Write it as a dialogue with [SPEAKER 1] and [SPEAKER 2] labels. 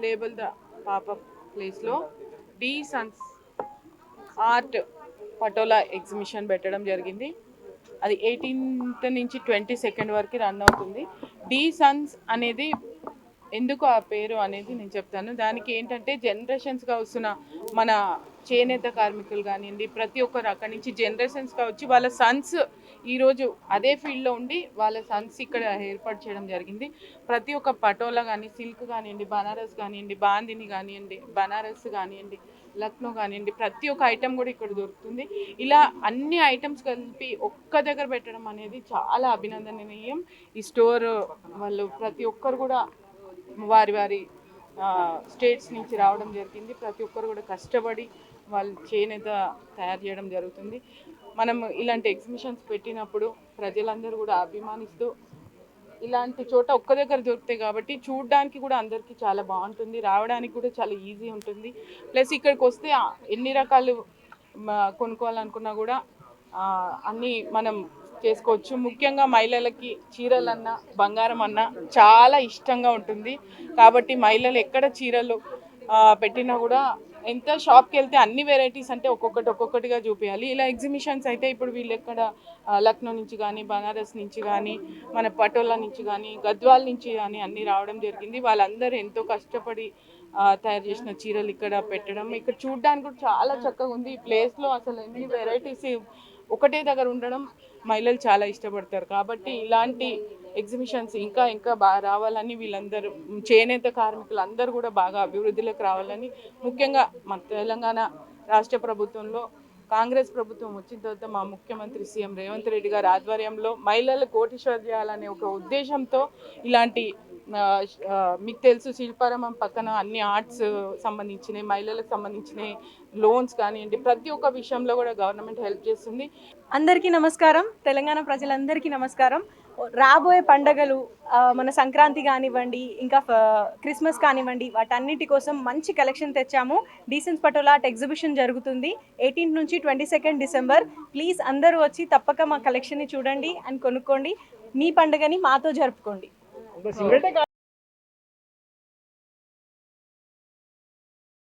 [SPEAKER 1] Label the popup ప్లేస్లో the sons art patola exhibition పెట్టడం జరిగింది. అది 18th నుంచి 22nd వరకు రన్ అవుతుంది. డి సన్స్ అనేది ఎందుకు ఆ పేరు అనేది నేను చెప్తాను. దానికి ఏంటంటే జనరేషన్స్గా వస్తున్న మన చేనేత కార్మికులు కానివ్వండి, ప్రతి ఒక్కరు అక్కడి నుంచి జనరేషన్స్గా వచ్చి వాళ్ళ సన్స్ ఈరోజు అదే ఫీల్డ్లో ఉండి వాళ్ళ సన్స్ ఇక్కడ ఏర్పాటు చేయడం జరిగింది. ప్రతి ఒక్క పటోలా కానీ, సిల్క్ కానివ్వండి, బనారస్ కానివ్వండి, బాందిని కానివ్వండి, బనారస్ కానివ్వండి, లక్నో కానివ్వండి, ప్రతి ఒక్క ఐటెం కూడా ఇక్కడ దొరుకుతుంది. ఇలా అన్ని ఐటమ్స్ కలిపి ఒక్క దగ్గర పెట్టడం అనేది చాలా అభినందనీయం. ఈ స్టోర్ వాళ్ళు ప్రతి ఒక్కరు కూడా వారి వారి స్టేట్స్ నుంచి రావడం జరిగింది. ప్రతి ఒక్కరు కూడా కష్టపడి వాళ్ళు చేనేత తయారు చేయడం జరుగుతుంది. మనం ఇలాంటి ఎగ్జిబిషన్స్ పెట్టినప్పుడు ప్రజలందరూ కూడా అభిమానిస్తూ ఇలాంటి చోట ఒక్క దగ్గర దొరుకుతాయి కాబట్టి చూడడానికి కూడా అందరికీ చాలా బాగుంటుంది, రావడానికి కూడా చాలా ఈజీ ఉంటుంది. ప్లస్ ఇక్కడికి వస్తే ఎన్ని రకాలు కొనుక్కోవాలనుకున్నా కూడా అన్నీ మనం చేసుకోవచ్చు. ముఖ్యంగా మహిళలకి చీరలన్నా బంగారం అన్నా చాలా ఇష్టంగా ఉంటుంది కాబట్టి మహిళలు ఎక్కడ చీరలు పెట్టినా కూడా ఎంత షాప్కి వెళ్తే అన్ని వెరైటీస్ అంటే ఒక్కొక్కటిగా చూపించాలి. ఇలా ఎగ్జిబిషన్స్ అయితే ఇప్పుడు వీళ్ళు ఎక్కడ లక్నో నుంచి కానీ, బనారస్ నుంచి కానీ, మన పటోలా నుంచి కానీ, గద్వాల్ నుంచి కానీ అన్నీ రావడం జరిగింది. వాళ్ళందరూ ఎంతో కష్టపడి తయారు చేసిన చీరలు ఇక్కడ పెట్టడం, ఇక్కడ చూడడానికి కూడా చాలా చక్కగా ఉంది. ఈ ప్లేస్లో అసలు ఎన్ని వెరైటీస్ ఒకటే దగ్గర ఉండడం మహిళలు చాలా ఇష్టపడతారు కాబట్టి ఇలాంటి ఎగ్జిబిషన్స్ ఇంకా బాగా రావాలని, వీళ్ళందరూ చేనేత కార్మికులు అందరూ కూడా బాగా అభివృద్ధిలోకి రావాలని, ముఖ్యంగా మన తెలంగాణ రాష్ట్ర ప్రభుత్వంలో కాంగ్రెస్ ప్రభుత్వం వచ్చిన తర్వాత మా ముఖ్యమంత్రి సీఎం రేవంత్ రెడ్డి గారి ఆధ్వర్యంలో మహిళలు కోటీశ్వర చేయాలనే ఒక ఉద్దేశంతో ఇలాంటి మీకు తెలుసు శిల్పారామం పక్కన అన్ని ఆర్ట్స్ సంబంధించినవి, మహిళలకు సంబంధించినవి లోన్స్ కానివ్వండి, ప్రతి ఒక్క విషయంలో కూడా గవర్నమెంట్ హెల్ప్ చేస్తుంది.
[SPEAKER 2] అందరికీ నమస్కారం. తెలంగాణ ప్రజలందరికీ నమస్కారం. రాబోయే పండగలు మన సంక్రాంతి కానివ్వండి, ఇంకా క్రిస్మస్ కానివ్వండి, వాటన్నిటి కోసం మంచి కలెక్షన్ తెచ్చాము. డీసెన్స్ పటోలా ఆర్ట్ ఎగ్జిబిషన్ జరుగుతుంది 18th నుంచి 22nd డిసెంబర్. ప్లీజ్ అందరూ వచ్చి తప్పక మా కలెక్షన్ని చూడండి అండ్ కొనుక్కోండి. మీ పండుగని మాతో జరుపుకోండి.